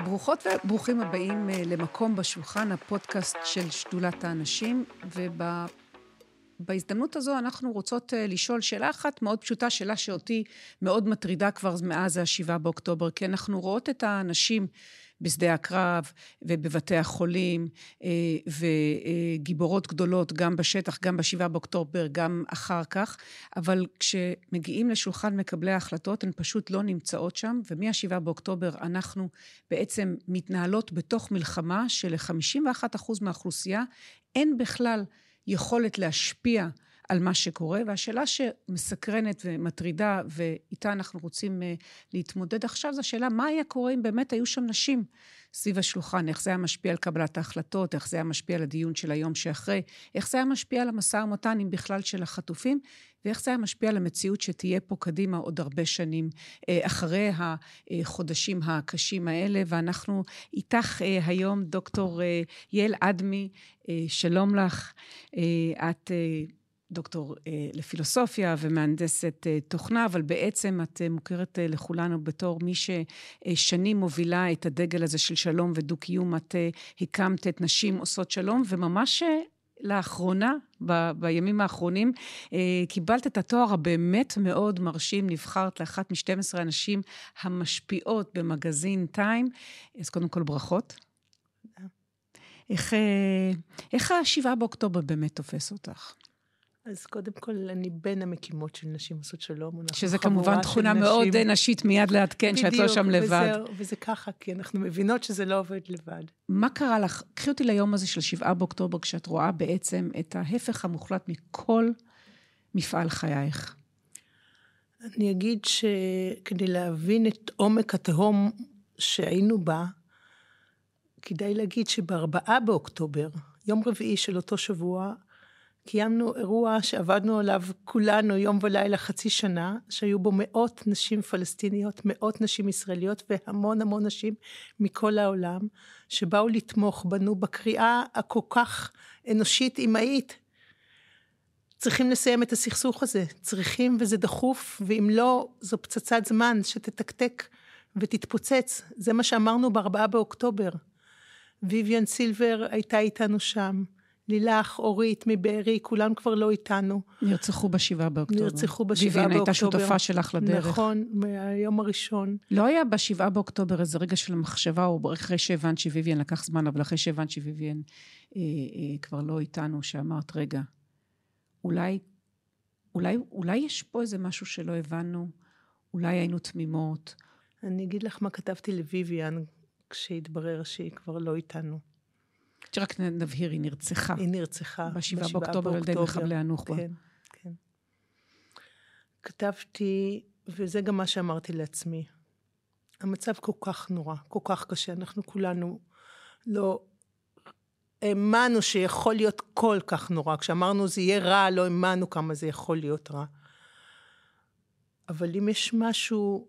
ברוכות וברוכים הבאים למקום בשולחן, הפודקאסט של שדולת האנשים, ובהזדמנות הזו אנחנו רוצות לשאול שאלה אחת מאוד פשוטה, שאלה שאותי מאוד מטרידה כבר מאז ה-7 באוקטובר, כי אנחנו רואות את האנשים בשדה הקרב ובבתי החולים, וגיבורות גדולות גם בשטח, גם ב-7 באוקטובר, גם אחר כך, אבל כשמגיעים לשולחן מקבלי ההחלטות, הן פשוט לא נמצאות שם, ומ-7 באוקטובר אנחנו בעצם מתנהלות בתוך מלחמה של-51% מהאוכלוסייה, אין בכלל יכולת להשפיע על מה שקורה, והשאלה שמסקרנת ומטרידה, ואיתה אנחנו רוצים להתמודד עכשיו, זו השאלה, מה היה קורה אם באמת היו שם נשים סביב השולחן? איך זה היה משפיע על קבלת ההחלטות? איך זה היה משפיע על הדיון של היום שאחרי? איך זה היה משפיע על המשא ומתן עם בכלל של החטופים? ואיך זה היה משפיע על המציאות שתהיה פה קדימה עוד הרבה שנים אחרי החודשים הקשים האלה? ואנחנו איתך היום דוקטור יעל אדמי, שלום לך. את דוקטור לפילוסופיה ומהנדסת תוכנה, אבל בעצם את מוכרת לכולנו בתור מי ששנים מובילה את הדגל הזה של שלום ודו-קיום. את הקמת את נשים עושות שלום, וממש לאחרונה, בימים האחרונים, קיבלת את התואר הבאמת מאוד מרשים, נבחרת לאחת מ-12 הנשים המשפיעות במגזין טיים. אז קודם כל ברכות. איך ה-7 באוקטובר באמת תופס אותך? אז קודם כל, אני בין המקימות של נשים עושות שלום. שזה כמובן תכונה מאוד נשית מיד לעדכן, שאת לא שם לבד. וזה ככה, כי אנחנו מבינות שזה לא עובד לבד. מה קרה לך? קחי אותי ליום הזה של 7 באוקטובר, כשאת רואה בעצם את ההפך המוחלט מכל מפעל חייך. אני אגיד שכדי להבין את עומק התהום שהיינו בה, כדאי להגיד שב4 באוקטובר, יום רביעי של אותו שבוע, קיימנו אירוע שעבדנו עליו כולנו יום ולילה חצי שנה, שהיו בו מאות נשים פלסטיניות, מאות נשים ישראליות, והמון המון נשים מכל העולם, שבאו לתמוך בנו בקריאה הכל כך אנושית אמהית. צריכים לסיים את הסכסוך הזה, צריכים וזה דחוף, ואם לא, זו פצצת זמן שתתקתק ותתפוצץ. זה מה שאמרנו ב4 באוקטובר. ויויאן סילבר הייתה איתנו שם, לילך, אורית, מבארי, כולם כבר לא איתנו. נרצחו ב7 באוקטובר. נרצחו ב7 באוקטובר. ויויאן הייתה שותפה שלך לדרך. נכון, מהיום הראשון. לא היה ב7 באוקטובר איזה רגע של מחשבה, או אחרי שהבנת שוויויאן לקח זמן, אבל אחרי שהבנת שוויויאן כבר לא איתנו, שאמרת, רגע, אולי יש פה איזה משהו שלא הבנו, אולי היינו תמימות. אני אגיד לך מה כתבתי לוויויאן, כשהתברר שהיא כבר לא איתנו. שרק נבהיר, היא נרצחה. היא נרצחה. ב7 באוקטובר על ידי מחבלי הנוח'בה. כן, כן. כתבתי, וזה גם מה שאמרתי לעצמי, המצב כל כך נורא, כל כך קשה, אנחנו כולנו לא האמנו שיכול להיות כל כך נורא, כשאמרנו זה יהיה רע, לא האמנו כמה זה יכול להיות רע. אבל אם יש משהו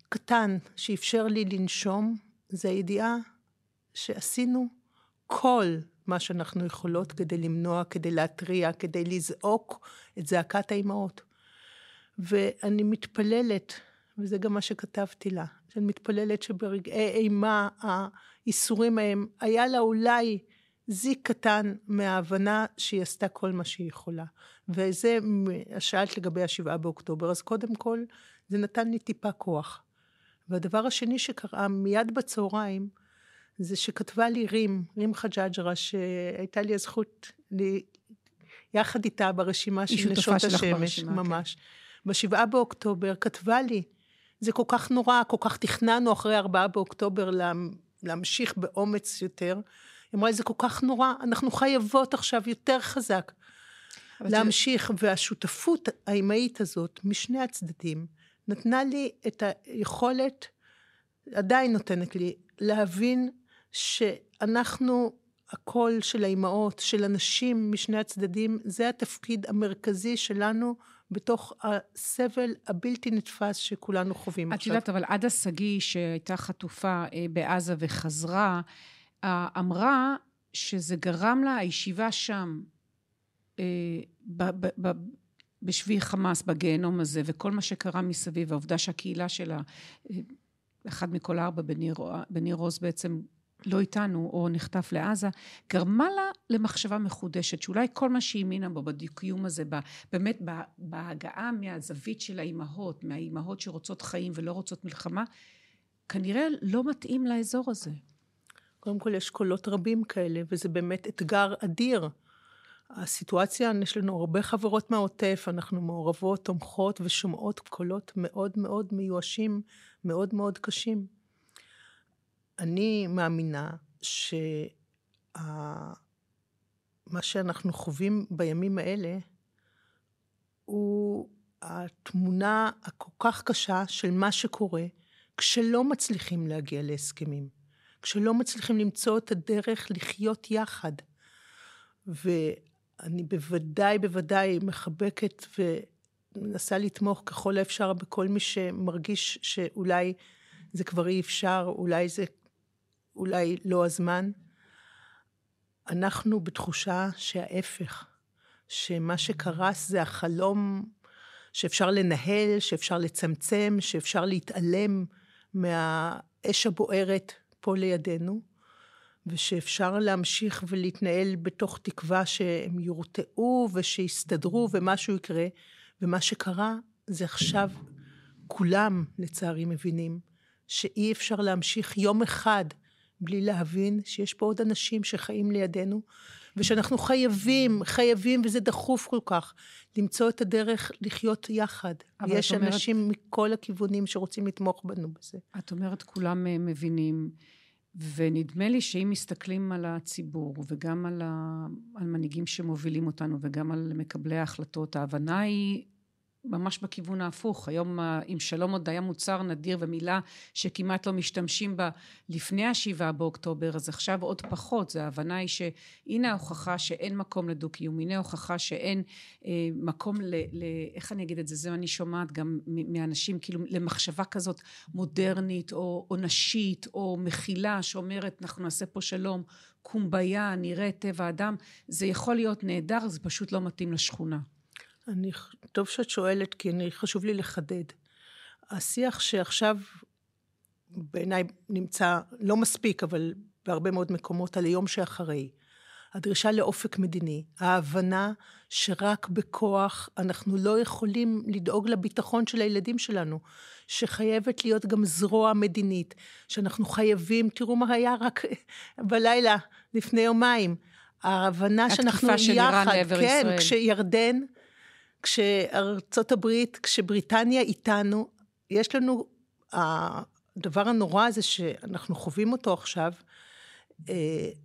קטן שאפשר לי לנשום, זה הידיעה שעשינו כל מה שאנחנו יכולות כדי למנוע, כדי להטריע, כדי לזעוק את זעקת האימהות. ואני מתפללת, וזה גם מה שכתבתי לה, שאני מתפללת שברגעי אימה, האיסורים ההם, היה לה אולי זיק קטן מההבנה שהיא עשתה כל מה שהיא יכולה. וזה השאלת לגבי ה7 באוקטובר, אז קודם כל זה נתן לי טיפה כוח. והדבר השני שקרה מיד בצהריים, זה שכתבה לי רים חג'אג'רה, שהייתה לי הזכות יחד איתה ברשימה של נשות השמש, ממש. ב7 באוקטובר כתבה לי, זה כל כך נורא, כל כך תכננו אחרי 4 באוקטובר להמשיך באומץ יותר. היא אמרה לי, זה כל כך נורא, אנחנו חייבות עכשיו יותר חזק להמשיך, והשותפות האימהית הזאת, משני הצדדים, נתנה לי את היכולת, עדיין נותנת לי, להבין שאנחנו, הקול של האימהות, של הנשים משני הצדדים, זה התפקיד המרכזי שלנו, בתוך הסבל הבלתי נתפס שכולנו חווים עכשיו. את יודעת, אבל עדה שגיא, שהייתה חטופה בעזה וחזרה, אמרה שזה גרם לה, הישיבה שם, בשבי חמאס, בגיהנום הזה, וכל מה שקרה מסביב, העובדה שהקהילה שלה אחד מכל 4 בניר עוז בעצם לא איתנו, או נחטף לעזה, גרמה לה למחשבה מחודשת, שאולי כל מה שהאמינה בו, בדיוקיום הזה, באמת בהגעה מהזווית של האימהות, מהאימהות שרוצות חיים ולא רוצות מלחמה, כנראה לא מתאים לאזור הזה. קודם כל יש קולות רבים כאלה, וזה באמת אתגר אדיר. הסיטואציה, יש לנו הרבה חברות מהעוטף, אנחנו מעורבות, תומכות ושומעות קולות מאוד מאוד מיואשים, מאוד מאוד קשים. אני מאמינה מה שאנחנו חווים בימים האלה, הוא התמונה הכל כך קשה של מה שקורה, כשלא מצליחים להגיע להסכמים, כשלא מצליחים למצוא את הדרך לחיות יחד. ואני בוודאי מחבקת ומנסה לתמוך ככל האפשר בכל מי שמרגיש שאולי זה כבר אי אפשר, אולי לא הזמן. אנחנו בתחושה שההפך, שמה שקרס זה החלום שאפשר לנהל, שאפשר לצמצם, שאפשר להתעלם מהאש הבוערת פה לידינו, ושאפשר להמשיך ולהתנהל בתוך תקווה שהם יורתעו ושיסתדרו ומשהו יקרה, ומה שקרה זה עכשיו כולם לצערי מבינים שאי אפשר להמשיך יום אחד בלי להבין שיש פה עוד אנשים שחיים לידינו, ושאנחנו חייבים, וזה דחוף כל כך, למצוא את הדרך לחיות יחד. יש אנשים מכל הכיוונים שרוצים לתמוך בנו בזה. את אומרת, כולם מבינים, ונדמה לי שאם מסתכלים על הציבור, וגם על מנהיגים שמובילים אותנו, וגם על מקבלי ההחלטות, ההבנה היא ממש בכיוון ההפוך. היום עם שלום עוד היה מוצר נדיר ומילה שכמעט לא משתמשים בה לפני 7 באוקטובר, אז עכשיו עוד פחות. זה ההבנה היא שהנה ההוכחה שאין מקום לדו-קיום, הנה ההוכחה שאין מקום איך אני אגיד את זה, זה אני שומעת גם מאנשים, כאילו למחשבה כזאת מודרנית או נשית או מכילה שאומרת אנחנו נעשה פה שלום, קומביה, נראה טבע אדם, זה יכול להיות נהדר, זה פשוט לא מתאים לשכונה. טוב שאת שואלת, כי חשוב לי לחדד. השיח שעכשיו בעיניי נמצא לא מספיק, אבל בהרבה מאוד מקומות על היום שאחרי. הדרישה לאופק מדיני, ההבנה שרק בכוח אנחנו לא יכולים לדאוג לביטחון של הילדים שלנו, שחייבת להיות גם זרוע מדינית, שאנחנו חייבים, תראו מה היה רק בלילה לפני יומיים, ההבנה שאנחנו יחד, כן, כשירדן, כשארצות הברית, כשבריטניה איתנו, יש לנו, הדבר הנורא הזה שאנחנו חווים אותו עכשיו,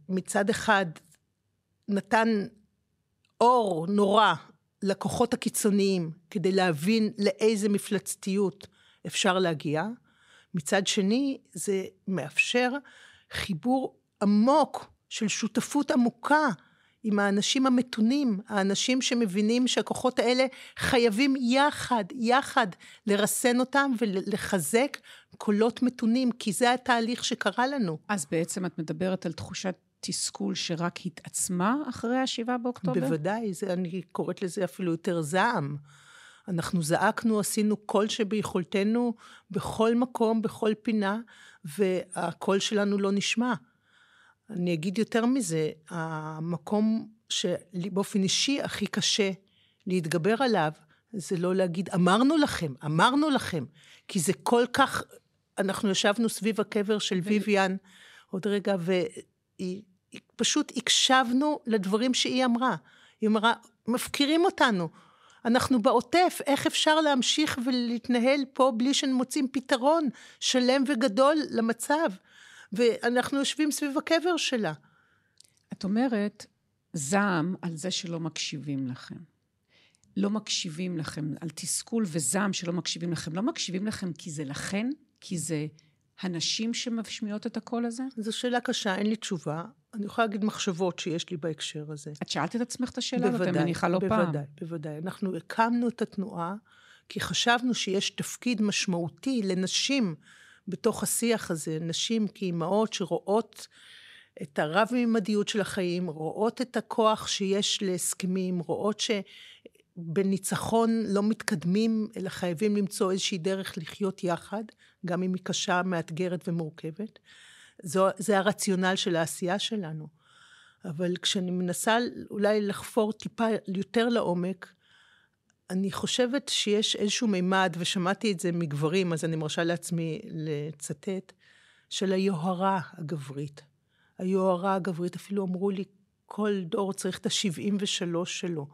מצד אחד נתן אור נורא לכוחות הקיצוניים, כדי להבין לאיזה מפלצתיות אפשר להגיע, מצד שני זה מאפשר חיבור עמוק של שותפות עמוקה, עם האנשים המתונים, האנשים שמבינים שהכוחות האלה חייבים יחד לרסן אותם ולחזק קולות מתונים, כי זה התהליך שקרה לנו. אז בעצם את מדברת על תחושת תסכול שרק התעצמה אחרי 7 באוקטובר? בוודאי, אני קוראת לזה אפילו יותר זעם. אנחנו זעקנו, עשינו כל שביכולתנו, בכל מקום, בכל פינה, והקול שלנו לא נשמע. אני אגיד יותר מזה, המקום שבאופן אישי הכי קשה להתגבר עליו, זה לא להגיד, אמרנו לכם, כי זה כל כך, אנחנו ישבנו סביב הקבר של ויויאן, עוד רגע, ופשוט הקשבנו לדברים שהיא אמרה. היא אמרה, מפקירים אותנו, אנחנו בעוטף, איך אפשר להמשיך ולהתנהל פה בלי שמוצאים פתרון שלם וגדול למצב? ואנחנו יושבים סביב הקבר שלה. את אומרת, זעם על זה שלא מקשיבים לכם. לא מקשיבים לכם, על תסכול וזעם שלא מקשיבים לכם. לא מקשיבים לכם כי זה לכן, כי זה הנשים שמשמיעות את הקול הזה? זו שאלה קשה, אין לי תשובה. אני יכולה להגיד מחשבות שיש לי בהקשר הזה. את שאלת את עצמך את השאלה, ואתם מניחה לא פעם. בוודאי. אנחנו הקמנו את התנועה, כי חשבנו שיש תפקיד משמעותי לנשים בתוך השיח הזה, נשים כאימהות שרואות את הרב-ממדיות של החיים, רואות את הכוח שיש להסכמים, רואות בניצחון לא מתקדמים, אלא חייבים למצוא איזושהי דרך לחיות יחד, גם אם היא קשה, מאתגרת ומורכבת. זה הרציונל של העשייה שלנו. אבל כשאני מנסה אולי לחפור טיפה יותר לעומק, אני חושבת שיש איזשהו מימד, ושמעתי את זה מגברים, אז אני מרשה לעצמי לצטט, של היוהרה הגברית. היוהרה הגברית, אפילו אמרו לי, כל דור צריך את ה-73 שלו.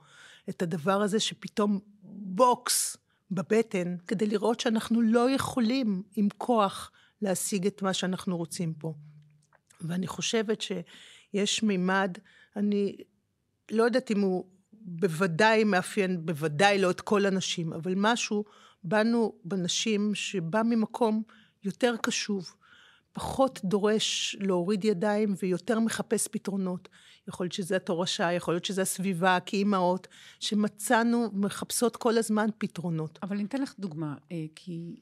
את הדבר הזה שפתאום בוקס בבטן, כדי לראות שאנחנו לא יכולים עם כוח להשיג את מה שאנחנו רוצים פה. ואני חושבת שיש מימד, אני לא יודעת אם הוא בוודאי מאפיין, בוודאי לא את כל הנשים, אבל משהו בנו בנשים שבא ממקום יותר קשוב, פחות דורש להוריד ידיים ויותר מחפש פתרונות. יכול להיות שזה התורשה, יכול להיות שזה הסביבה, כאימהות, שמצאנו, מחפשות כל הזמן פתרונות. אבל אני אתן לך דוגמה, כי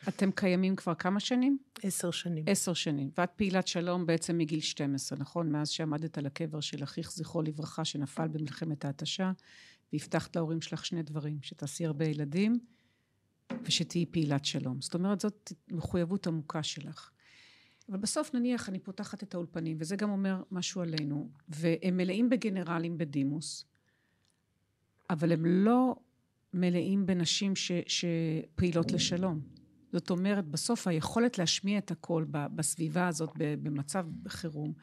אתם קיימים כבר כמה שנים? 10 שנים. 10 שנים, ואת פעילת שלום בעצם מגיל 12, נכון? מאז שעמדת על הקבר של אחיך זכרו לברכה, שנפל במלחמת ההתשה, והבטחת להורים שלך 2 דברים, שתעשי הרבה ילדים, ושתהיי פעילת שלום. זאת אומרת, זאת מחויבות עמוקה שלך. אבל בסוף נניח אני פותחת את האולפנים, וזה גם אומר משהו עלינו, והם מלאים בגנרלים בדימוס, אבל הם לא מלאים בנשים שפעילות לשלום. זאת אומרת, בסוף היכולת להשמיע את הכל בסביבה הזאת, במצב חירום,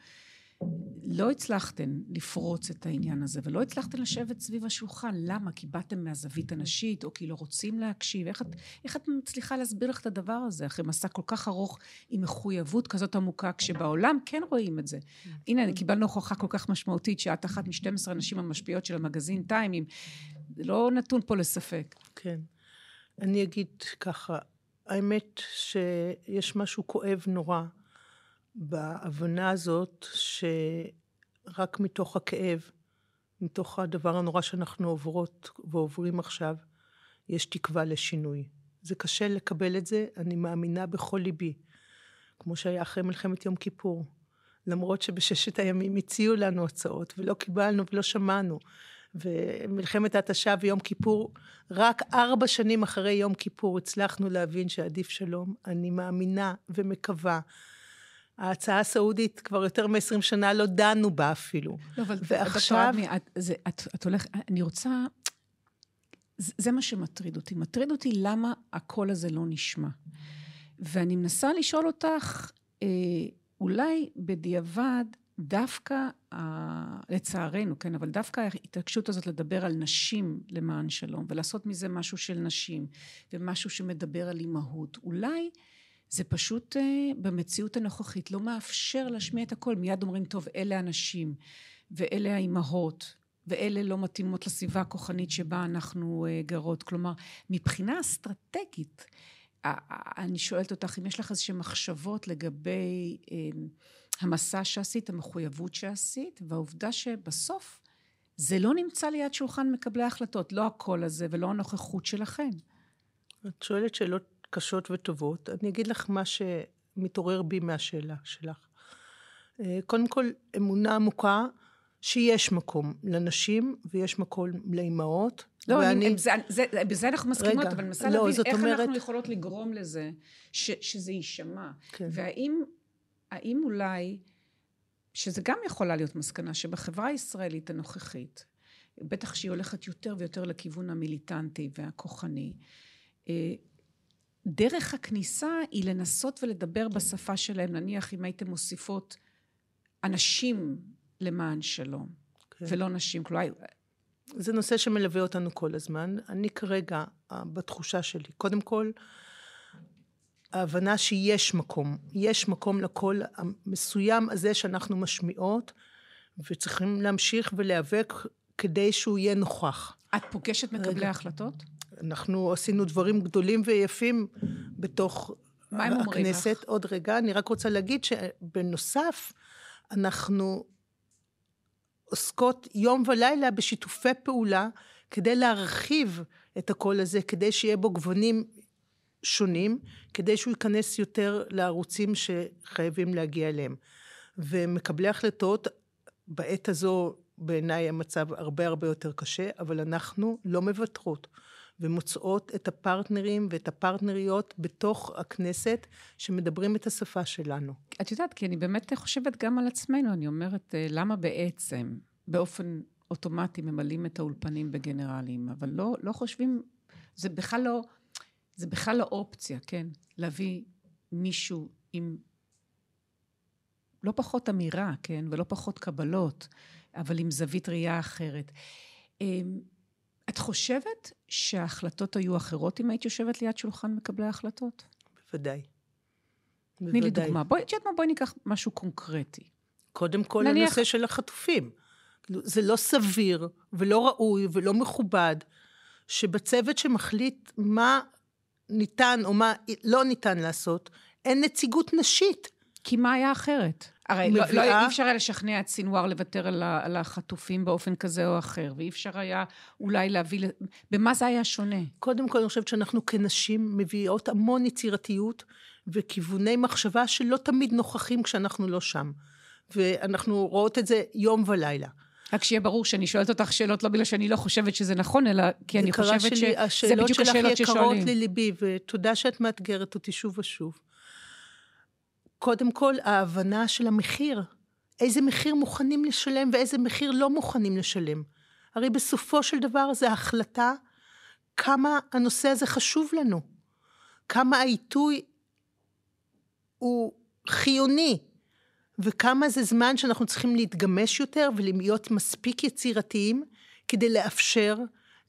לא הצלחתן לפרוץ את העניין הזה, ולא הצלחתן לשבת סביב השולחן. למה? כי באתם מהזווית הנשית, או כי לא רוצים להקשיב. איך את מצליחה להסביר לך את הדבר הזה, אחרי מסע כל כך ארוך, עם מחויבות כזאת עמוקה, כשבעולם כן רואים את זה. הנה, קיבלנו הוכחה כל כך משמעותית, שאת אחת מ-12 הנשים המשפיעות של המגזין טיימים, זה לא נתון פה לספק. כן. אני אגיד ככה, האמת שיש משהו כואב נורא, בהבנה הזאת שרק מתוך הכאב, מתוך הדבר הנורא שאנחנו עוברות ועוברים עכשיו, יש תקווה לשינוי. זה קשה לקבל את זה, אני מאמינה בכל ליבי. כמו שהיה אחרי מלחמת יום כיפור. למרות שבששת הימים הציעו לנו הצעות, ולא קיבלנו ולא שמענו. ומלחמת ההתשה ויום כיפור, רק 4 שנים אחרי יום כיפור הצלחנו להבין שעדיף שלום. אני מאמינה ומקווה. ההצעה הסעודית כבר יותר מ-20 שנה לא דנו בה אפילו. לא, אבל ועכשיו... את הולכת, אני רוצה, זה מה שמטריד אותי. מטריד אותי למה הקול הזה לא נשמע. ואני מנסה לשאול אותך, אולי בדיעבד, דווקא, לצערנו, כן, אבל דווקא ההתעקשות הזאת לדבר על נשים למען שלום, ולעשות מזה משהו של נשים, ומשהו שמדבר על אימהות, אולי זה פשוט במציאות הנוכחית לא מאפשר להשמיע את הכל. מיד אומרים, טוב, אלה הנשים, ואלה האימהות, ואלה לא מתאימות לסביבה הכוחנית שבה אנחנו גרות. כלומר, מבחינה אסטרטגית, אני שואלת אותך, אם יש לך איזושהי מחשבות לגבי המסע שעשית, המחויבות שעשית, והעובדה שבסוף זה לא נמצא ליד שולחן מקבלי ההחלטות, לא הקול הזה ולא הנוכחות שלכם. את שואלת שאלות קשות וטובות. אני אגיד לך מה שמתעורר בי מהשאלה שלך. קודם כל, אמונה עמוקה שיש מקום לנשים ויש מקום לאימהות. לא, בזה אנחנו מסכימות, אבל מנסה להבין איך אנחנו יכולות לגרום לזה שזה יישמע. והאם אולי, שזה גם יכולה להיות מסקנה, שבחברה הישראלית הנוכחית, בטח שהיא הולכת יותר ויותר לכיוון המיליטנטי והכוחני, דרך הכניסה היא לנסות ולדבר בשפה שלהם, נניח אם הייתם מוסיפות אנשים למען שלום, ולא נשים. כלומר, זה נושא שמלווה אותנו כל הזמן. אני כרגע, בתחושה שלי, קודם כל, ההבנה שיש מקום. יש מקום לקול המסוים הזה שאנחנו משמיעות, וצריכים להמשיך ולהיאבק כדי שהוא יהיה נוכח. את פוגשת מקבלי ההחלטות? אנחנו עשינו דברים גדולים ויפים בתוך הכנסת. עוד רגע, אני רק רוצה להגיד שבנוסף, אנחנו עוסקות יום ולילה בשיתופי פעולה, כדי להרחיב את הקול הזה, כדי שיהיה בו גוונים שונים, כדי שהוא ייכנס יותר לערוצים שחייבים להגיע אליהם. ומקבלי החלטות, בעת הזו בעיניי המצב הרבה הרבה יותר קשה, אבל אנחנו לא מוותרות, ומוצאות את הפרטנרים ואת הפרטנריות בתוך הכנסת, שמדברים את השפה שלנו. את יודעת, כי אני באמת חושבת גם על עצמנו, אני אומרת, למה בעצם, באופן אוטומטי, ממלאים את האולפנים בגנרלים, אבל לא חושבים, זה בכלל לא אופציה, כן? להביא מישהו עם לא פחות אמירה, כן? ולא פחות קבלות, אבל עם זווית ראייה אחרת. את חושבת שההחלטות היו אחרות אם היית יושבת ליד שולחן מקבלי ההחלטות? בוודאי. תני לי דוגמה. בואי ניקח משהו קונקרטי. קודם כל הנושא של החטופים. זה לא סביר ולא ראוי ולא מכובד, שבצוות שמחליט מה ניתן או מה לא ניתן לעשות, אין נציגות נשית. כי מה היה אחרת? הרי אי אפשר היה לשכנע את סינואר לוותר על החטופים באופן כזה או אחר, ואי אפשר היה אולי להביא, במה זה היה שונה? קודם כל אני חושבת שאנחנו כנשים מביאות המון יצירתיות, וכיווני מחשבה שלא תמיד נוכחים כשאנחנו לא שם. ואנחנו רואות את זה יום ולילה. רק שיהיה ברור שאני שואלת אותך שאלות, לא בגלל שאני לא חושבת שזה נכון, אלא כי אני חושבת שזה בדיוק השאלות ששואלים. השאלות שלך יקרות לליבי, ותודה שאת מאתגרת אותי שוב ושוב. קודם כל, ההבנה של המחיר. איזה מחיר מוכנים לשלם, ואיזה מחיר לא מוכנים לשלם. הרי בסופו של דבר, זה החלטה, כמה הנושא הזה חשוב לנו. כמה העיתוי הוא חיוני. וכמה זה זמן שאנחנו צריכים להתגמש יותר, ולהיות מספיק יצירתיים, כדי לאפשר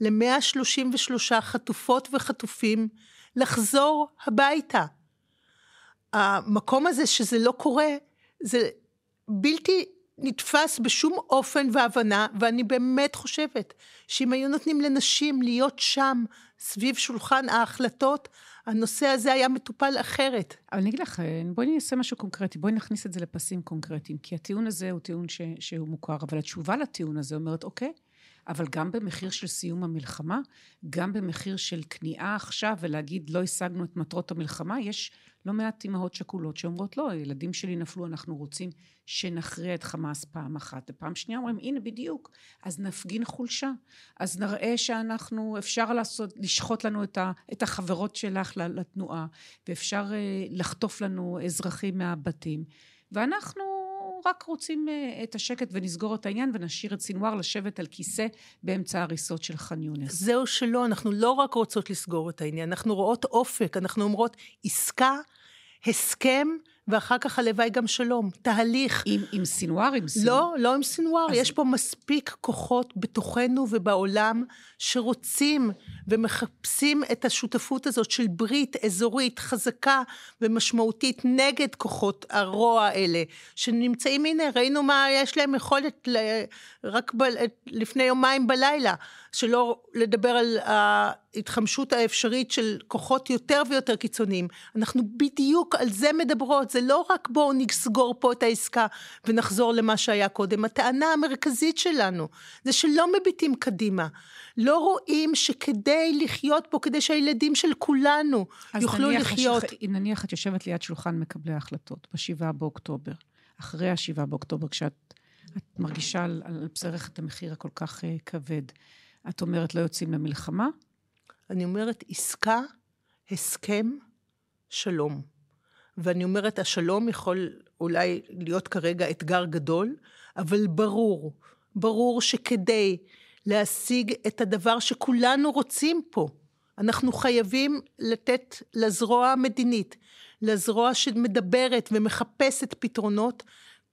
ל-133 חטופות וחטופים, לחזור הביתה. המקום הזה שזה לא קורה, זה בלתי נתפס בשום אופן והבנה, ואני באמת חושבת שאם היו נותנים לנשים להיות שם, סביב שולחן ההחלטות, הנושא הזה היה מטופל אחרת. אבל אני אגיד לך, בואי נעשה משהו קונקרטי, בואי נכניס את זה לפסים קונקרטיים, כי הטיעון הזה הוא טיעון שהוא מוכר, אבל התשובה לטיעון הזה אומרת, אוקיי, אבל גם במחיר של סיום המלחמה, גם במחיר של כניעה עכשיו, ולהגיד לא השגנו את מטרות המלחמה, יש לא מעט אמהות שכולות שאומרות לא, הילדים שלי נפלו, אנחנו רוצים שנכריע את חמאס פעם אחת, ופעם שנייה אומרים, הנה בדיוק, אז נפגין חולשה, אז נראה שאנחנו, אפשר לשחוט לנו את החברות שלך לתנועה, ואפשר לחטוף לנו אזרחים מהבתים, ואנחנו רק רוצים את השקט ונסגור את העניין, ונשאיר את סינואר לשבת על כיסא באמצע הריסות של ח'אן יונס. זהו שלא, אנחנו לא רק רוצות לסגור את העניין, אנחנו רואות אופק, אנחנו אומרות עסקה, הסכם, ואחר כך הלוואי גם שלום, תהליך. עם סינואר? לא עם סינואר, יש פה מספיק כוחות בתוכנו ובעולם, שרוצים ומחפשים את השותפות הזאת של ברית אזורית חזקה ומשמעותית נגד כוחות הרוע האלה, שנמצאים, הנה, ראינו מה יש להם יכולת רק לפני יומיים בלילה, שלא לדבר על ההתחמשות האפשרית של כוחות יותר ויותר קיצוניים. אנחנו בדיוק על זה מדברות, זה לא רק בואו נסגור פה את העסקה ונחזור למה שהיה קודם. הטענה המרכזית שלנו זה שלא מביטים קדימה, לא רואים שכדי לחיות פה, כדי שהילדים של כולנו יוכלו לחיות. אם נניח את יושבת ליד שולחן מקבלי ההחלטות, ב7 באוקטובר, אחרי ה7 באוקטובר, כשאת מרגישה על בשרך את המחיר הכל כך כבד, את אומרת לא יוצאים למלחמה? אני אומרת עסקה, הסכם, שלום. ואני אומרת השלום יכול אולי להיות כרגע אתגר גדול, אבל ברור שכדי להשיג את הדבר שכולנו רוצים פה, אנחנו חייבים לתת לזרוע המדינית, לזרוע שמדברת ומחפשת פתרונות,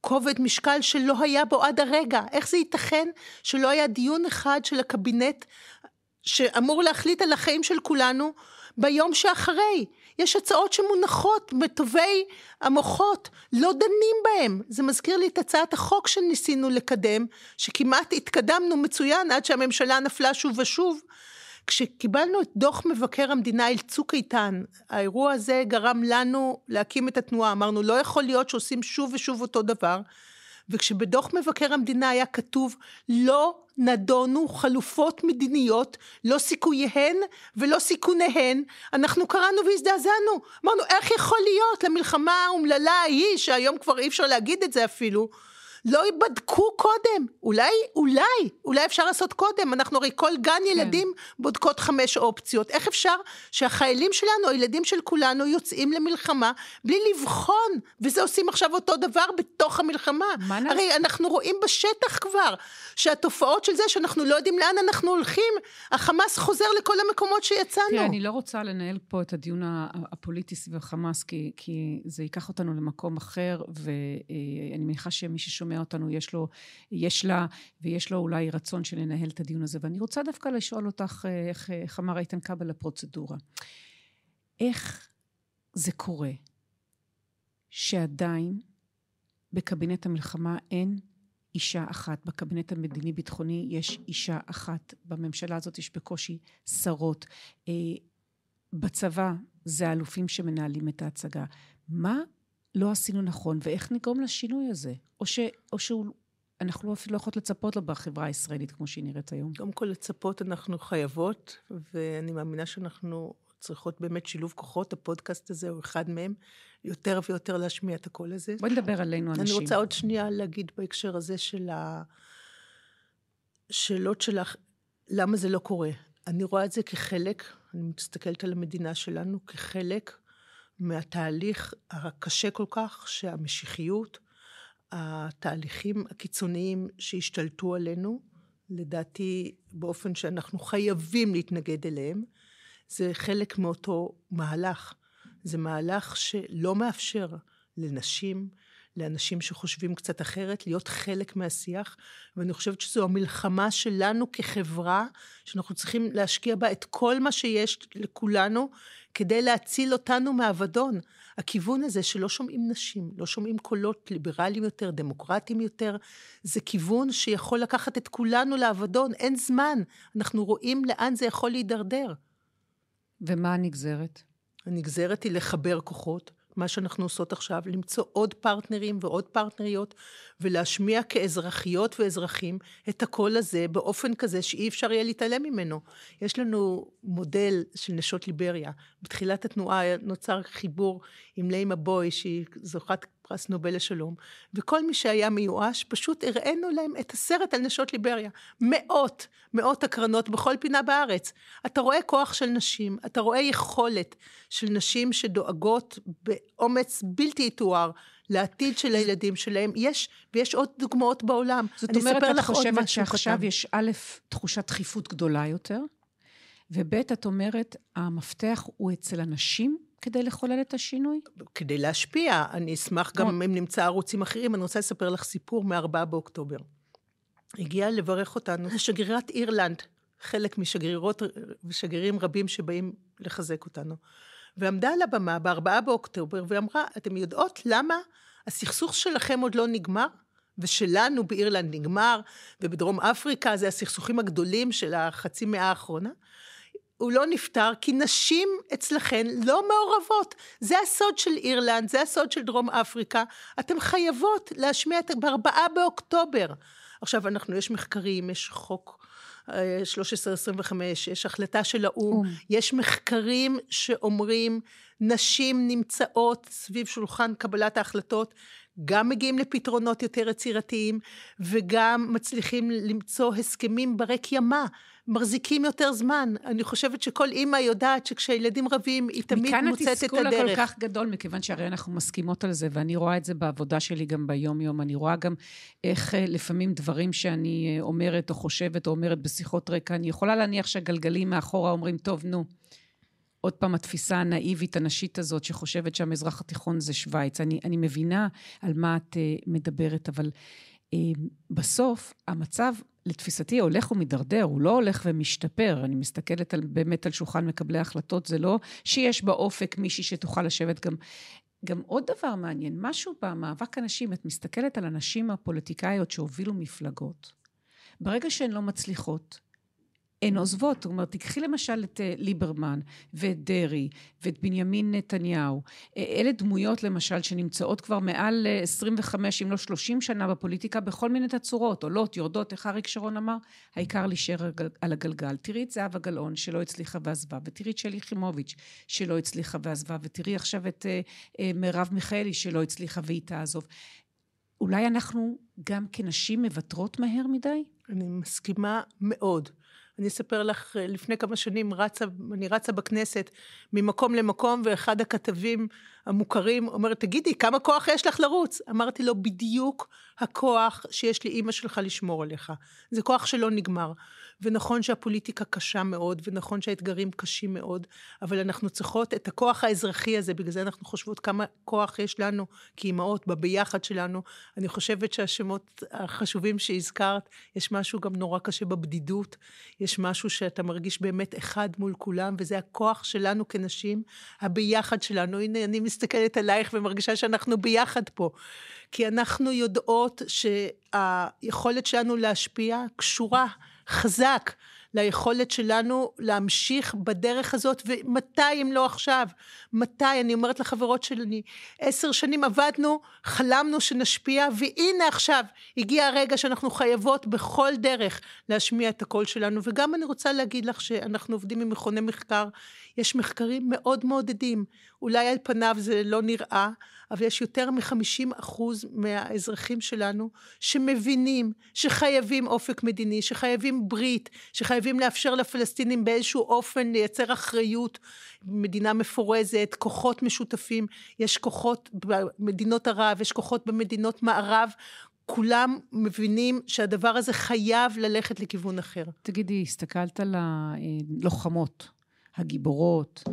כובד משקל שלא היה בו עד הרגע. איך זה ייתכן שלא היה דיון אחד של הקבינט שאמור להחליט על החיים של כולנו ביום שאחרי? יש הצעות שמונחות בטובי המוחות, לא דנים בהם. זה מזכיר לי את הצעת החוק שניסינו לקדם, שכמעט התקדמנו מצוין עד שהממשלה נפלה שוב ושוב. כשקיבלנו את דוח מבקר המדינה אל צוק איתן, האירוע הזה גרם לנו להקים את התנועה, אמרנו לא יכול להיות שעושים שוב ושוב אותו דבר, וכשבדוח מבקר המדינה היה כתוב לא נדונו חלופות מדיניות, לא סיכוייהן ולא סיכוניהן, אנחנו קראנו והזדעזענו, אמרנו איך יכול להיות למלחמה האומללה ההיא, שהיום כבר אי אפשר להגיד את זה אפילו, לא ייבדקו קודם, אולי אפשר לעשות קודם, אנחנו הרי כל גן ילדים בודקות 5 אופציות, איך אפשר שהחיילים שלנו, הילדים של כולנו יוצאים למלחמה, בלי לבחון, וזה עושים עכשיו אותו דבר בתוך המלחמה, הרי אנחנו רואים בשטח כבר, שהתופעות של זה שאנחנו לא יודעים לאן אנחנו הולכים, החמאס חוזר לכל המקומות שיצאנו. תראה, אני לא רוצה לנהל פה את הדיון הפוליטי סביב החמאס, כי זה ייקח אותנו למקום אחר, ואני מניחה שמי ששומע אותנו יש לה, ויש לו אולי רצון שננהל את הדיון הזה, ואני רוצה דווקא לשאול אותך, איך אמר איתן כבל לפרוצדורה. איך זה קורה שעדיין בקבינט המלחמה אין אישה אחת, בקבינט המדיני-ביטחוני יש אישה אחת, בממשלה הזאת יש בקושי שרות, בצבא זה האלופים שמנהלים את ההצגה. מה לא עשינו נכון, ואיך נגרום לשינוי הזה? או שאנחנו אפילו לא יכולות לצפות לו בחברה הישראלית, כמו שהיא נראית היום. גם כל לצפות אנחנו חייבות, ואני מאמינה שאנחנו צריכות באמת שילוב כוחות, הפודקאסט הזה הוא אחד מהם, יותר ויותר להשמיע את הקול הזה. בואי נדבר עלינו אנשים. אני רוצה עוד שנייה להגיד בהקשר הזה של השאלות שלך, למה זה לא קורה? אני רואה את זה כחלק, אני מסתכלת על המדינה שלנו, כחלק מהתהליך הקשה כל כך, שהמשיחיות, התהליכים הקיצוניים שהשתלטו עלינו, לדעתי באופן שאנחנו חייבים להתנגד אליהם, זה חלק מאותו מהלך. זה מהלך שלא מאפשר לנשים, לאנשים שחושבים קצת אחרת, להיות חלק מהשיח, ואני חושבת שזו המלחמה שלנו כחברה, שאנחנו צריכים להשקיע בה את כל מה שיש לכולנו, כדי להציל אותנו מהאבדון. הכיוון הזה שלא שומעים נשים, לא שומעים קולות ליברליים יותר, דמוקרטיים יותר, זה כיוון שיכול לקחת את כולנו לאבדון, אין זמן, אנחנו רואים לאן זה יכול להידרדר. ומה הנגזרת? הנגזרת היא לחבר כוחות, מה שאנחנו עושות עכשיו, למצוא עוד פרטנרים ועוד פרטנריות, ולהשמיע כאזרחיות ואזרחים את הקול הזה, באופן כזה שאי אפשר יהיה להתעלם ממנו. יש לנו מודל של נשות ליבריה, בתחילת התנועה נוצר חיבור עם לימה בוי, שהיא זוכת פרס נובל לשלום, וכל מי שהיה מיואש, פשוט הראינו להם את הסרט על נשות ליבריה. מאות הקרנות בכל פינה בארץ. אתה רואה כוח של נשים, אתה רואה יכולת של נשים שדואגות באומץ בלתי יתואר, לעתיד של הילדים שלהם, ויש עוד דוגמאות בעולם. זאת אומרת, את חושבת שעכשיו יש א', תחושת דחיפות גדולה יותר, וב', את אומרת, המפתח הוא אצל הנשים, כדי לחולל את השינוי? כדי להשפיע, אני אשמח גם אם נמצא ערוצים אחרים, אני רוצה לספר לך סיפור מ-4 באוקטובר. הגיעה לברך אותנו שגרירת אירלנד, חלק משגרירות ושגרירים רבים שבאים לחזק אותנו, ועמדה על הבמה ב-4 באוקטובר, ואמרה, אתם יודעות למה הסכסוך שלכם עוד לא נגמר? ושלנו באירלנד נגמר, ובדרום אפריקה זה הסכסוכים הגדולים של החצי מאה האחרונה, הוא לא נפטר, כי נשים אצלכן לא מעורבות. זה הסוד של אירלנד, זה הסוד של דרום אפריקה. אתם חייבות להשמיע את ב-4 באוקטובר. עכשיו, יש מחקרים, יש חוק 1325, יש החלטה של האו"ם, יש מחקרים שאומרים, נשים נמצאות סביב שולחן קבלת ההחלטות, גם מגיעים לפתרונות יותר יצירתיים, וגם מצליחים למצוא הסכמים ברק ימה, מחזיקים יותר זמן. אני חושבת שכל אימא יודעת שכשהילדים רבים, היא תמיד מוצאת את הדרך. מכאן התסכול הכל כך גדול, מכיוון שהרי אנחנו מסכימות על זה, ואני רואה את זה בעבודה שלי גם ביום יום, אני רואה גם איך לפעמים דברים שאני אומרת או חושבת או אומרת בשיחות רקע, אני יכולה להניח שהגלגלים מאחורה אומרים, טוב, נו, עוד פעם התפיסה הנאיבית הנשית הזאת, שחושבת שהמזרח התיכון זה שוויץ. אני מבינה על מה את מדברת, אבל בסוף המצב לתפיסתי הולך ומדרדר, הוא לא הולך ומשתפר. אני מסתכלת באמת על שולחן מקבלי ההחלטות, זה לא שיש באופק מישהי שתוכל לשבת גם עוד דבר מעניין, משהו במאבק הנשים, את מסתכלת על הנשים הפוליטיקאיות שהובילו מפלגות, ברגע שהן לא מצליחות, הן עוזבות, זאת אומרת, תקחי למשל את ליברמן ואת דרי ואת בנימין נתניהו, אלה דמויות למשל שנמצאות כבר מעל 25 אם לא 30 שנה בפוליטיקה בכל מיני תצורות, עולות, יורדות, איך אריק שרון אמר, העיקר להישאר על הגלגל, תראי את זהבה גלאון שלא הצליחה ועזבה, ותראי את שלי יחימוביץ' שלא הצליחה ועזבה, ותראי עכשיו את מרב מיכאלי שלא הצליחה והיא תעזוב, אולי אנחנו גם כנשים מוותרות מהר מדי? אני מסכימה מאוד. אני אספר לך, לפני כמה שנים אני רצה בכנסת ממקום למקום, ואחד הכתבים המוכרים אומר, תגידי, כמה כוח יש לך לרוץ? אמרתי לו, בדיוק הכוח שיש לאמא שלך לשמור עליך. זה כוח שלא נגמר. ונכון שהפוליטיקה קשה מאוד, ונכון שהאתגרים קשים מאוד, אבל אנחנו צריכות את הכוח האזרחי הזה, בגלל זה אנחנו חושבות כמה כוח יש לנו, כאימהות, בביחד שלנו. אני חושבת שהשמות החשובים שהזכרת, יש משהו גם נורא קשה בבדידות, יש משהו שאתה מרגיש באמת אחד מול כולם, וזה הכוח שלנו כנשים, הביחד שלנו. הנה, אני מסתכלת עלייך ומרגישה שאנחנו ביחד פה, כי אנחנו יודעות שהיכולת שלנו להשפיע קשורה חזק ליכולת שלנו להמשיך בדרך הזאת, ומתי אם לא עכשיו? מתי? אני אומרת לחברות שלי, 10 שנים עבדנו, חלמנו שנשפיע, והנה עכשיו הגיע הרגע שאנחנו חייבות בכל דרך להשמיע את הקול שלנו, וגם אני רוצה להגיד לך שאנחנו עובדים עם מכוני מחקר, יש מחקרים מאוד מעודדים, אולי על פניו זה לא נראה, אבל יש יותר מ-50% מהאזרחים שלנו שמבינים שחייבים אופק מדיני, שחייבים ברית, שחייבים לאפשר לפלסטינים באיזשהו אופן לייצר אחריות, מדינה מפורזת, כוחות משותפים, יש כוחות במדינות ערב, יש כוחות במדינות מערב, כולם מבינים שהדבר הזה חייב ללכת לכיוון אחר. תגידי, הסתכלת על הלוחמות, הגיבורות,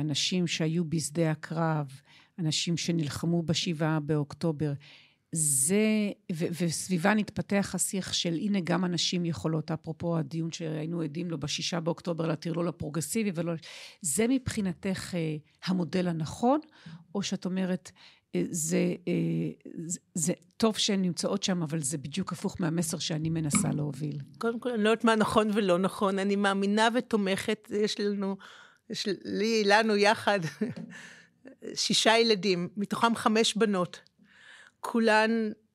אנשים שהיו בשדה הקרב, אנשים שנלחמו ב7 באוקטובר, וסביבה נתפתח השיח של הנה גם אנשים יכולות, אפרופו הדיון שהיינו עדים לו ב6 באוקטובר, לטרלול הפרוגרסיבי, זה מבחינתך המודל הנכון, או שאת אומרת, זה טוב שהן נמצאות שם, אבל זה בדיוק הפוך מהמסר שאני מנסה להוביל. קודם כל, אני לא יודעת מה נכון ולא נכון, אני מאמינה ותומכת, יש לנו יחד 6 ילדים, מתוכם 5 בנות. כולן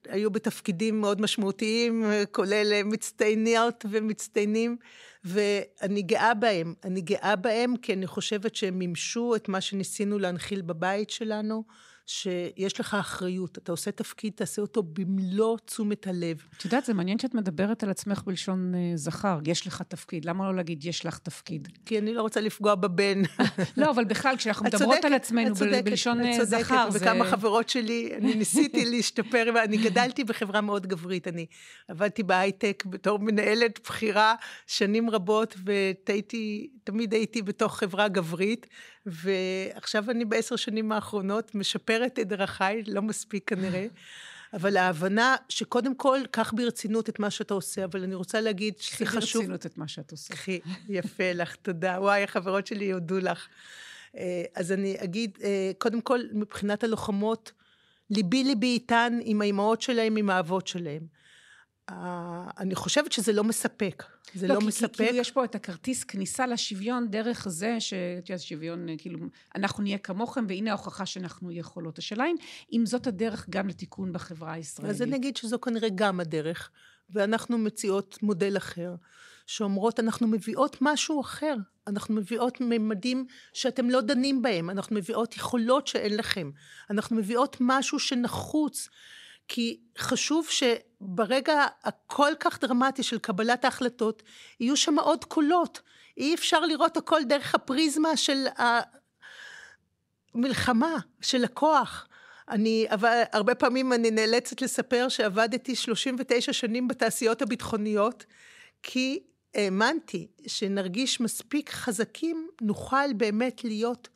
היו בתפקידים מאוד משמעותיים, כולל מצטייניות ומצטיינים, ואני גאה בהם. אני גאה בהם כי אני חושבת שהם מימשו את מה שניסינו להנחיל בבית שלנו, שיש לך אחריות, אתה עושה תפקיד, תעשה אותו במלוא תשומת הלב. את יודעת, זה מעניין שאת מדברת על עצמך בלשון זכר, יש לך תפקיד, למה לא להגיד יש לך תפקיד? כי אני לא רוצה לפגוע בבן. לא, אבל בכלל, כשאנחנו מדברות על עצמנו בלשון זכר, וכמה חברות שלי, אני ניסיתי להשתפר, ואני גדלתי בחברה מאוד גברית, אני עבדתי בהייטק בתור מנהלת בחירה שנים רבות, ותמיד הייתי בתוך חברה גברית, ועכשיו אני ב10 שנים האחרונות משפרת את דרכיי, לא מספיק כנראה, אבל ההבנה שקודם כל, קח ברצינות את מה שאתה עושה, אבל אני רוצה להגיד שזה חשוב. קחי ברצינות את מה שאת עושה. יפה לך, תודה. וואי, החברות שלי יודו לך. אז אני אגיד, קודם כל, מבחינת הלוחמות, ליבי איתן עם האימהות שלהם, עם האבות שלהם. אני חושבת שזה לא מספק. זה לא מספק. כאילו יש פה את הכרטיס כניסה לשוויון דרך זה ששוויון, כאילו, אנחנו נהיה כמוכם, והנה ההוכחה שאנחנו יכולות. השאלה אם זאת הדרך גם לתיקון בחברה הישראלית. אז אני אגיד שזו כנראה גם הדרך, ואנחנו מציעות מודל אחר, שאומרות, אנחנו מביאות משהו אחר, אנחנו מביאות ממדים שאתם לא דנים בהם, אנחנו מביאות יכולות שאין לכם, אנחנו מביאות משהו שנחוץ, כי חשוב שברגע הכל כך דרמטי של קבלת ההחלטות, יהיו שם עוד קולות. אי אפשר לראות הכל דרך הפריזמה של המלחמה, של הכוח. אבל הרבה פעמים אני נאלצת לספר שעבדתי 39 שנים בתעשיות הביטחוניות, כי האמנתי שנרגיש מספיק חזקים, נוכל באמת להיות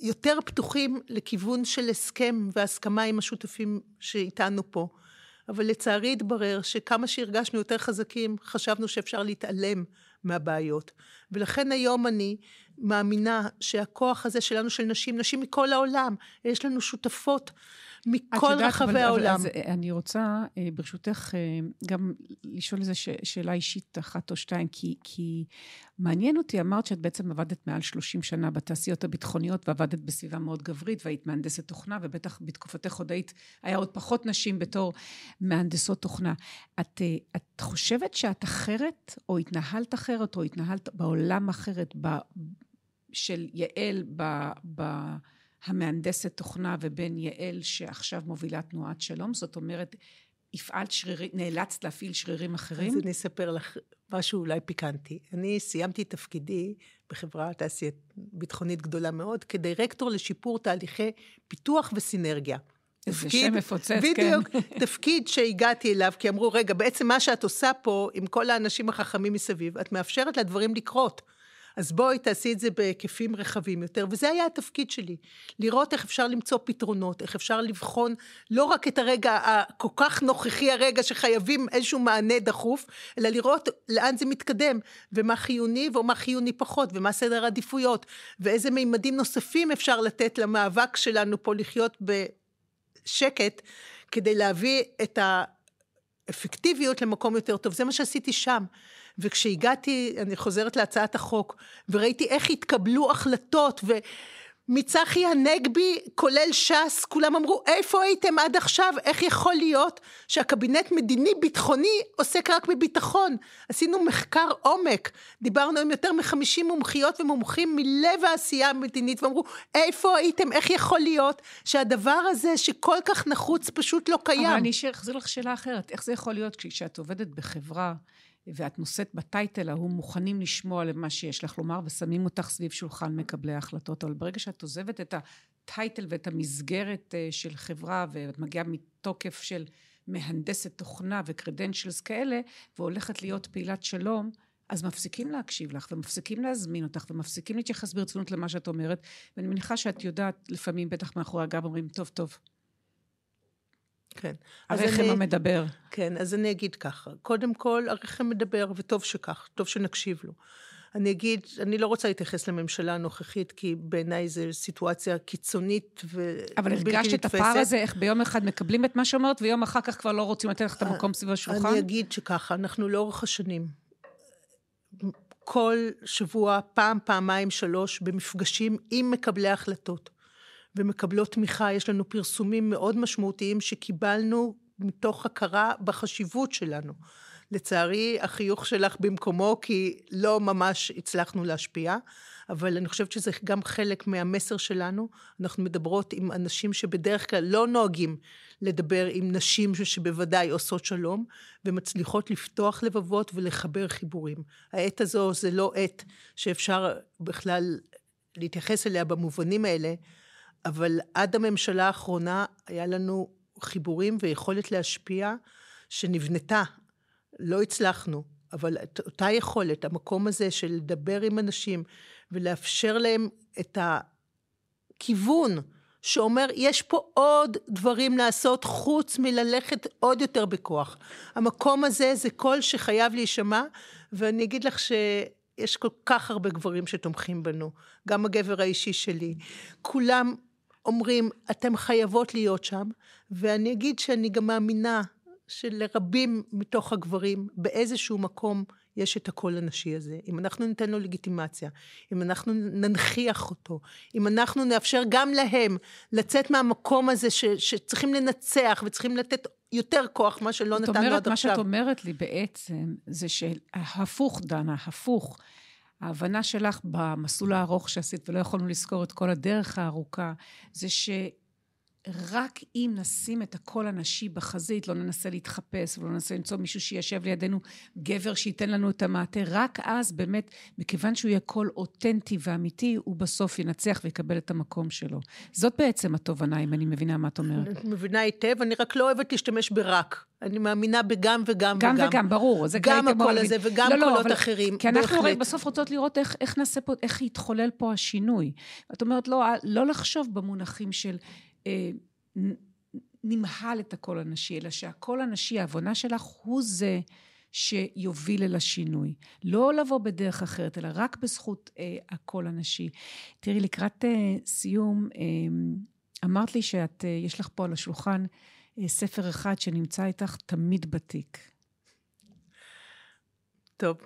יותר פתוחים לכיוון של הסכם והסכמה עם השותפים שאיתנו פה. אבל לצערי התברר שכמה שהרגשנו יותר חזקים, חשבנו שאפשר להתעלם מהבעיות. ולכן היום אני מאמינה שהכוח הזה שלנו של נשים מכל העולם, יש לנו שותפות מכל רחבי העולם. אז אני רוצה ברשותך גם לשאול איזו שאלה אישית אחת או שתיים, כי מעניין אותי, אמרת שאת בעצם עבדת מעל 30 שנה בתעשיות הביטחוניות, ועבדת בסביבה מאוד גברית, והיית מהנדסת תוכנה, ובטח בתקופתך עוד היה עוד פחות נשים בתור מהנדסות תוכנה. את חושבת שאת אחרת, או התנהלת אחרת, או התנהלת בעולם אחרת, של יעל, המהנדסת תוכנה ובין יעל שעכשיו מובילה תנועת שלום? זאת אומרת, נאלצת להפעיל שרירים אחרים? אז אני אספר לך משהו אולי פיקנטי. אני סיימתי תפקידי בחברה תעשיית ביטחונית גדולה מאוד, כדירקטור לשיפור תהליכי פיתוח וסינרגיה. איזה שם מפוצץ, כן. בדיוק, תפקיד שהגעתי אליו, כי אמרו, רגע, בעצם מה שאת עושה פה, עם כל האנשים החכמים מסביב, את מאפשרת לדברים לקרות. אז בואי תעשי את זה בהיקפים רחבים יותר, וזה היה התפקיד שלי, לראות איך אפשר למצוא פתרונות, איך אפשר לבחון לא רק את הרגע הכל כך נוכחי הרגע שחייבים איזשהו מענה דחוף, אלא לראות לאן זה מתקדם, ומה חיוני ומה חיוני פחות, ומה סדר העדיפויות, ואיזה מימדים נוספים אפשר לתת למאבק שלנו פה לחיות בשקט, כדי להביא את האפקטיביות למקום יותר טוב. זה מה שעשיתי שם. וכשהגעתי, אני חוזרת להצעת החוק, וראיתי איך התקבלו החלטות, ומצחי הנגבי, כולל ש"ס, כולם אמרו, איפה הייתם עד עכשיו? איך יכול להיות שהקבינט מדיני ביטחוני עוסק רק בביטחון? עשינו מחקר עומק, דיברנו עם יותר מ-50 מומחיות ומומחים מלב העשייה המדינית, ואמרו, איפה הייתם? איך יכול להיות שהדבר הזה שכל כך נחוץ פשוט לא קיים? אבל אני אחזיר לך שאלה אחרת, איך זה יכול להיות כשאת עובדת בחברה, ואת נושאת בטייטל ההוא, מוכנים לשמוע למה שיש לך לומר, ושמים אותך סביב שולחן מקבלי ההחלטות, אבל ברגע שאת עוזבת את הטייטל ואת המסגרת של חברה, ואת מגיעה מתוקף של מהנדסת תוכנה וקרדנשלס כאלה, והולכת להיות פעילת שלום, אז מפסיקים להקשיב לך, ומפסיקים להזמין אותך, ומפסיקים להתייחס ברצינות למה שאת אומרת, ואני מניחה שאת יודעת, לפעמים בטח מאחורי הגב אומרים, טוב, טוב. כן. הרחם המדבר. כן, אז אני אגיד ככה. קודם כל, הרחם מדבר, וטוב שכך, טוב שנקשיב לו. אני אגיד, אני לא רוצה להתייחס לממשלה הנוכחית, כי בעיניי זו סיטואציה קיצונית ובלתי נתפסת. אבל הרגשת את הפער הזה, איך ביום אחד מקבלים את מה שאומרת, ויום אחר כך כבר לא רוצים לתת לך את המקום סביב השולחן? אני אגיד שככה, אנחנו לאורך השנים, כל שבוע, פעם, פעמיים, 3, במפגשים עם מקבלי ההחלטות. ומקבלות תמיכה, יש לנו פרסומים מאוד משמעותיים שקיבלנו מתוך הכרה בחשיבות שלנו. לצערי, החיוך שלך במקומו, כי לא ממש הצלחנו להשפיע, אבל אני חושבת שזה גם חלק מהמסר שלנו. אנחנו מדברות עם אנשים שבדרך כלל לא נוהגים לדבר עם נשים שבוודאי עושות שלום, ומצליחות לפתוח לבבות ולחבר חיבורים. העת הזו זה לא עת שאפשר בכלל להתייחס אליה במובנים האלה, אבל עד הממשלה האחרונה היה לנו חיבורים ויכולת להשפיע שנבנתה. לא הצלחנו, אבל אותה יכולת, המקום הזה של לדבר עם אנשים ולאפשר להם את הכיוון שאומר, יש פה עוד דברים לעשות חוץ מללכת עוד יותר בכוח. המקום הזה זה קול שחייב להישמע, ואני אגיד לך שיש כל כך הרבה גברים שתומכים בנו, גם הגבר האישי שלי. כולם אומרים, אתם חייבות להיות שם, ואני אגיד שאני גם מאמינה שלרבים מתוך הגברים, באיזשהו מקום יש את הקול הנשי הזה. אם אנחנו ניתן לו לגיטימציה, אם אנחנו ננחיח אותו, אם אנחנו נאפשר גם להם לצאת מהמקום הזה שצריכים לנצח וצריכים לתת יותר כוח, מה שלא נתנו עד עכשיו. מה שאת אומרת לי בעצם, זה שהפוך, דנה, הפוך. ההבנה שלך במסלול הארוך שעשית, ולא יכולנו לזכור את כל הדרך הארוכה, זה שרק אם נשים את הקול הנשי בחזית, לא ננסה להתחפש, ולא ננסה למצוא מישהו שישב לידינו, גבר שייתן לנו את המעטה, רק אז באמת, מכיוון שהוא יהיה קול אותנטי ואמיתי, הוא בסוף ינצח ויקבל את המקום שלו. זאת בעצם התובנה, אם אני מבינה מה את אומרת. אני מבינה היטב, אני רק לא אוהבת להשתמש ברק. אני מאמינה בגם וגם וגם. גם וגם, ברור. גם הקול הזה וגם קולות אחרים. כי אנחנו בסוף רוצות לראות איך נעשה פה, איך יתחולל פה השינוי. את אומרת, לא לחשוב במונחים של נמהל את הקול הנשי, אלא שהקול הנשי, ההבנה שלך הוא זה שיוביל אל השינוי. לא לבוא בדרך אחרת, אלא רק בזכות הקול הנשי. תראי, לקראת סיום, אמרת לי יש לך פה על השולחן ספר אחד שנמצא איתך תמיד בתיק. טוב.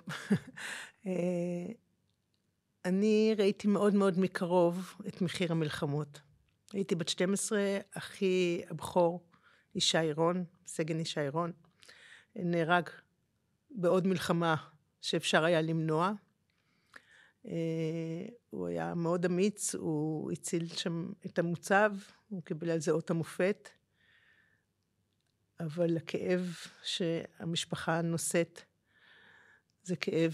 אני ראיתי מאוד מאוד מקרוב את מחיר המלחמות. הייתי בת 12, אחי הבכור, ישי ירון, סגן ישי ירון, נהרג בעוד מלחמה שאפשר היה למנוע. הוא היה מאוד אמיץ, הוא הציל שם את המוצב, הוא קיבל על זה אות המופת, אבל הכאב שהמשפחה נושאת, זה כאב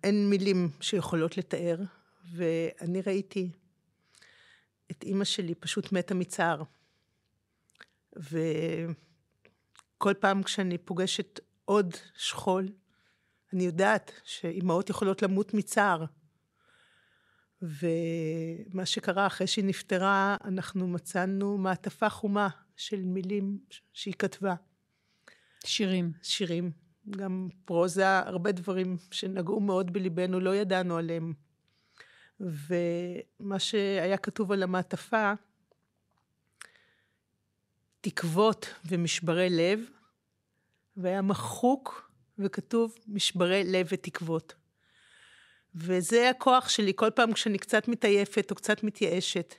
אין מילים שיכולות לתאר, ואני ראיתי את אמא שלי פשוט מתה מצער. וכל פעם כשאני פוגשת עוד שכול, אני יודעת שאימהות יכולות למות מצער. ומה שקרה אחרי שהיא נפטרה, אנחנו מצאנו מעטפה חומה של מילים שהיא כתבה. שירים. גם פרוזה, הרבה דברים שנגעו מאוד בליבנו, לא ידענו עליהם. ומה שהיה כתוב על המעטפה, תקוות ומשברי לב, והיה מחוק וכתוב משברי לב ותקוות. וזה הכוח שלי כל פעם כשאני קצת מתעייפת או קצת מתייאשת,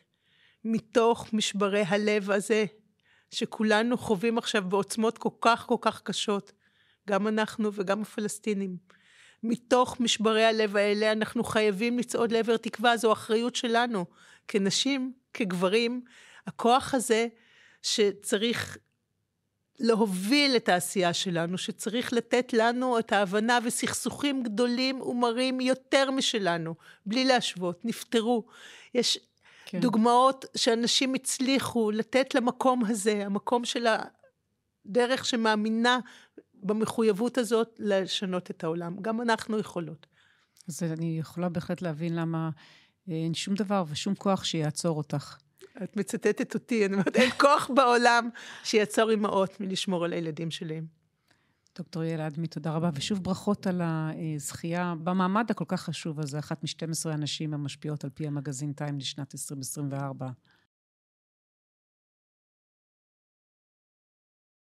מתוך משברי הלב הזה, שכולנו חווים עכשיו בעוצמות כל כך קשות, גם אנחנו וגם הפלסטינים. מתוך משברי הלב האלה אנחנו חייבים לצעוד לעבר תקווה, זו אחריות שלנו, כנשים, כגברים, הכוח הזה שצריך להוביל את העשייה שלנו, שצריך לתת לנו את ההבנה וסכסוכים גדולים ומרים יותר משלנו, בלי להשוות, נפטרו. יש דוגמאות שאנשים הצליחו לתת למקום הזה, המקום של הדרך שמאמינה במחויבות הזאת לשנות את העולם. גם אנחנו יכולות. אז אני יכולה בהחלט להבין למה אין שום דבר ושום כוח שיעצור אותך. את מצטטת אותי, אני אומרת, אין כוח בעולם שיעצור אמהות מלשמור על הילדים שלהם. דוקטור יעל אדמי, תודה רבה, ושוב ברכות על הזכייה במעמד הכל כך חשוב הזה, אחת מ-12 הנשים המשפיעות על פי המגזין טיים לשנת 2024.